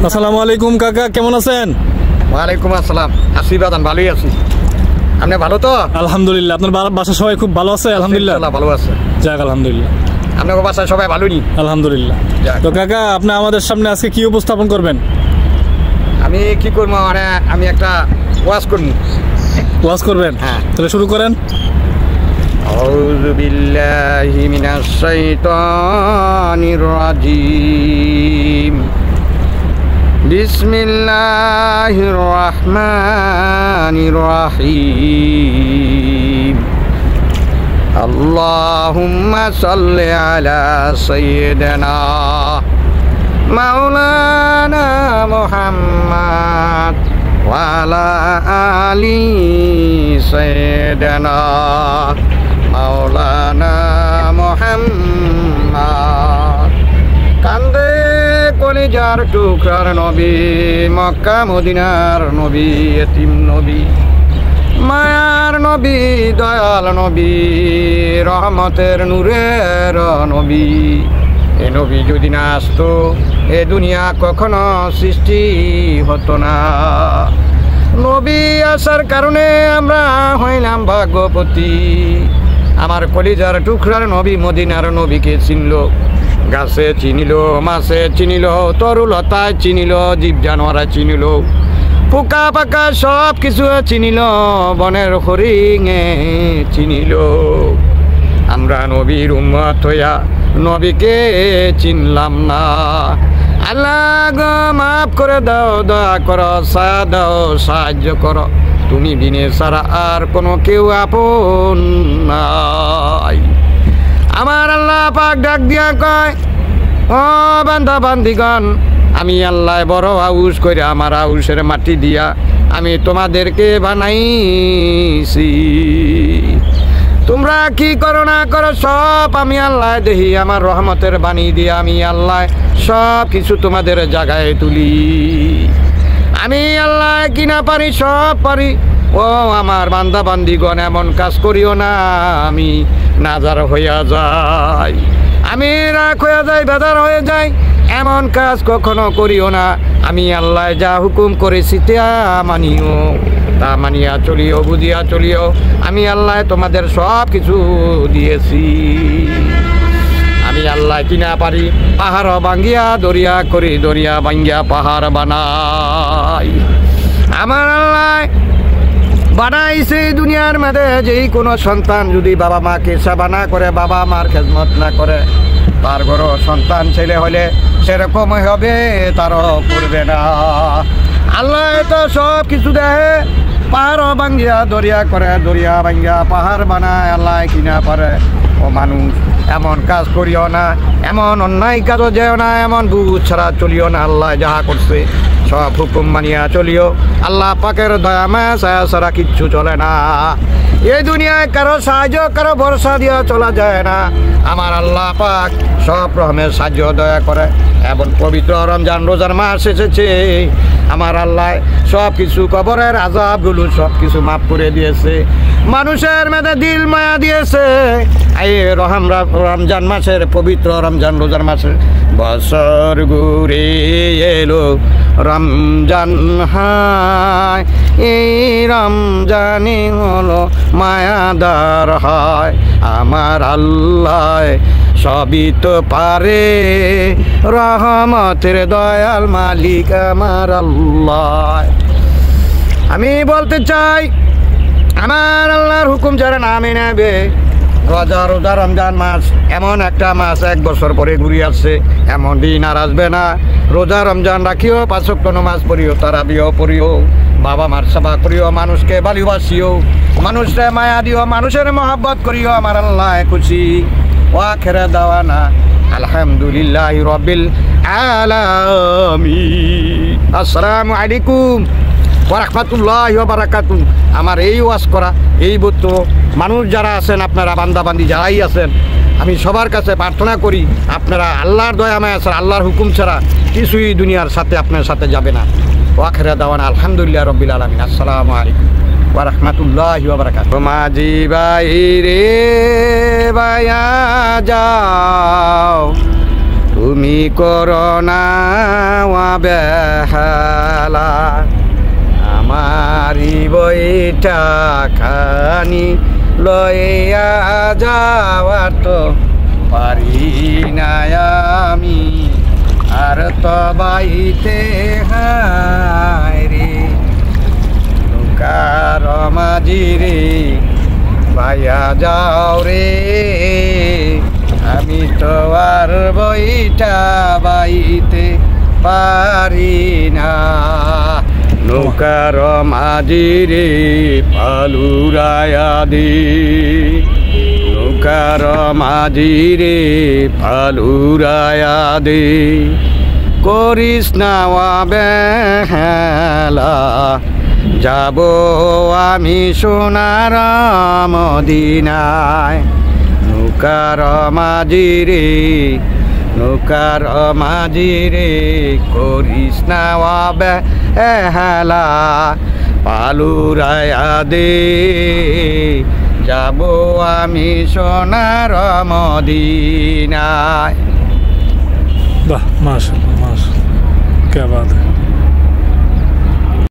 আসসালামু আলাইকুম কাকা, কেমন আছেন? ওয়ালাইকুম আসসালাম। আছি বাদান, ভালোই আছি। আপনি ভালো তো? আলহামদুলিল্লাহ। আপনার বাসার সবাই খুব ভালো আছে? আলহামদুলিল্লাহ ভালো আছে। যাক আলহামদুলিল্লাহ। আপনার বাসায় সবাই ভালো নি? আলহামদুলিল্লাহ। তো কাকা, আপনি আমাদের সামনে আজকে কি উপস্থাপন করবেন? আমি কি করবো, মানে আমি একটা ওয়াজ করবো। ওয়াজ করবেন? হ্যাঁ, তাহলে শুরু করেন। আউযু বিল্লাহি মিনাশ শাইতানির রাজিম। বিসমিল্লাহির রহমানির রহিম। আল্লাহুম্মা সাল্লি আলা সাইয়্যিদিনা মাওলানা মুহাম্মদ ওয়া আলা আলি সাইয়্যিদিনা মাওলানা মুহাম্মদ। কান্দে কলিজার টুকরার নবী, মক্কা মদিনার নবী, এতিম নবী, মায়ার নবী, দয়াল নবী, রহমতের নূরের নবী। এ নবী যদি না আসতো এ দুনিয়া কখনো সৃষ্টি হতো না। নবী আসার কারণে আমরা হইলাম ভাগ্যবতী। আমার কলিজার টুকরার নবী মদিনার নবীকে চিনল, গাছে চিনিল, মাছে চিনিল, তরুলতায় চিনিল, জীব জানোয়ারা চিনিল, পোকা পাকা সব কিছু চিনিল, বনের হরিণে চিনিল। আমরা নবীর উম্মত হইয়া নবীকে চিনলাম না। আল্লাহ গো মাফ করে দাও, দয়া করো, সায়া দাও, সাহায্য করো। তুমি বিনে ছাড়া আর কোনো কেউ আপন নাই। আমার আল্লাহ পাক ডাক দিয়া কয়, ও বান্দা বান্দিগণ, আমি আল্লাহ বড় আউশ করে আমার আউশের মাটি দিয়া আমি তোমাদেরকে বানাইছি। তোমরা কি করো না করো সব আমি আল্লাহ দেখি। আমার রহমতের বাণী দিয়ে আমি আল্লাহ সব কিছু তোমাদের জায়গায় তুলি। আমি আল্লাহ কি না পারি, সব পারি। ও আমার বান্দা বান্দিগণ, এমন কাজ করিও না আমি নাজার হইয়া যাই, আমি রাগ হইয়া যাই, বেদার হয়ে যাই, এমন কাজ কখনো করিও না। আমি আল্লাহ যা হুকুম করেছি তা মানিও, তা মানিয়া চলিও, বুঝিয়া চলিও। আমি আল্লাহ তোমাদের সব কিছু দিয়েছি। আমি আল্লাহ কিনা পারি পাহাড় ভাঙ্গিয়া দরিয়া করি, দরিয়া ভাঙ্গিয়া পাহাড় বানাই। আমার আল্লাহ বানাইছে দুনিয়ার মধ্যে যেই কোনো সন্তান যদি বাবা মাকে সেবা না করে, বাবা মার খেদমত না করে, তার ঘর সন্তান ছেলে হলে সেরকম হবে, তারও করবে না। আল্লাহ তো সব কিছু দেয়, পাহাড় ভাঙ্গিয়া দরিয়া করে, দরিয়া ভাঙ্গিয়া পাহাড় বানায়। আল্লাহ কিনা পারে। ও মানুষ, এমন কাজ করিও না, এমন অন্যায় কাজও যেও না, এমন বুঝ ছাড়া চলিও না। আল্লাহ যাহা করছে সব হুকুম মানিয়া চলিও। আল্লাহ পাকের দয়া মায়া ছায়া ছাড়া কিচ্ছু চলে না। এই দুনিয়ায় কারো সাহায্য, কারো ভরসা দিয়া চলা যায় না। আমার আল্লাহ পাক সব রকমের সাহায্য দয়া করে। এবং পবিত্র রমজান রোজার মাস এসেছে, আমার আল্লাহ সব কিছু কবরের আযাবগুলো সব কিছু মাফ করে দিয়েছে, মানুষের মেধে দিল মায়া দিয়েছে। এই রমজান মাসের, পবিত্র রমজান রোজার মাসের বছর ঘুরে এলো রমজান হায়, এই রমজানে হলো মায়াদার হয়। আমার আল্লাহ সবই তো পারে, রহমতের দয়াল মালিক আমার আল্লাহ। আমি বলতে চাই, আমার আল্লাহর হুকুম যারা না মেনে, রোজা রমজান মাস এমন একটা মাস, এক বছর পরে ঘুরে আসছে, এমন দিন আর আসবে না। রোজা রমজান রাখিও, 5 ওয়াক্ত নামাজ পড়িও, তারাবিও পড়িও, বাবা মার সেবা করিও, মানুষকে ভালোবাসিও, মানুষের মায়া দিও, মানুষের মহব্বত করিও। আমার আল্লাহ খুশি। ওয়াখির দাওয়ানা আলহামদুলিল্লাহি রাব্বিল আলামিন। আসসালামু আলাইকুম ওয়া রাহমাতুল্লাহি ওয়া বারাকাতুহু। আমার এই ওয়াজ করা, এই বক্তব্য মানুষ যারা আছেন, আপনারা বান্দাবান্দি যারাই আছেন, আমি সবার কাছে প্রার্থনা করি, আপনারা আল্লাহর দয়া মায়া ছাড়া, আল্লাহর হুকুম ছাড়া কিছুই দুনিয়ার সাথে আপনার সাথে যাবে না। ওয়াখির দাওয়ানা আলহামদুলিল্লাহি রাব্বিল আলামিন। আসসালামু আলাইকুম ওয়া রাহমাতুল্লাহি ওয়া বারাকাতুহু। মাঝি ভাই রে ভাইয়া যাও, তুমি করোনা বেহালা আমারি বইটা খানি লইয়া যাওয়ার তো পারি না আমি আর তো বাইতে হায় রে নৌকার মাঝি রে ভাইয়া যাও রে আমি তো আর বইটা বাইতে পারি না নৌকার মাঝি রে পালুরায়া দে নৌকার মাঝি রে পালুরায়া দে করিস না বেহালা যাব আমি সোনার মদিনায় নৌকার মাঝি রে নৌকার মাঝি রে করিস না বেহালা পালুরায়া দে যাব আমি সোনার মদিনায়। वाह माशाल्लाह माशाल्लाह क्या बात है।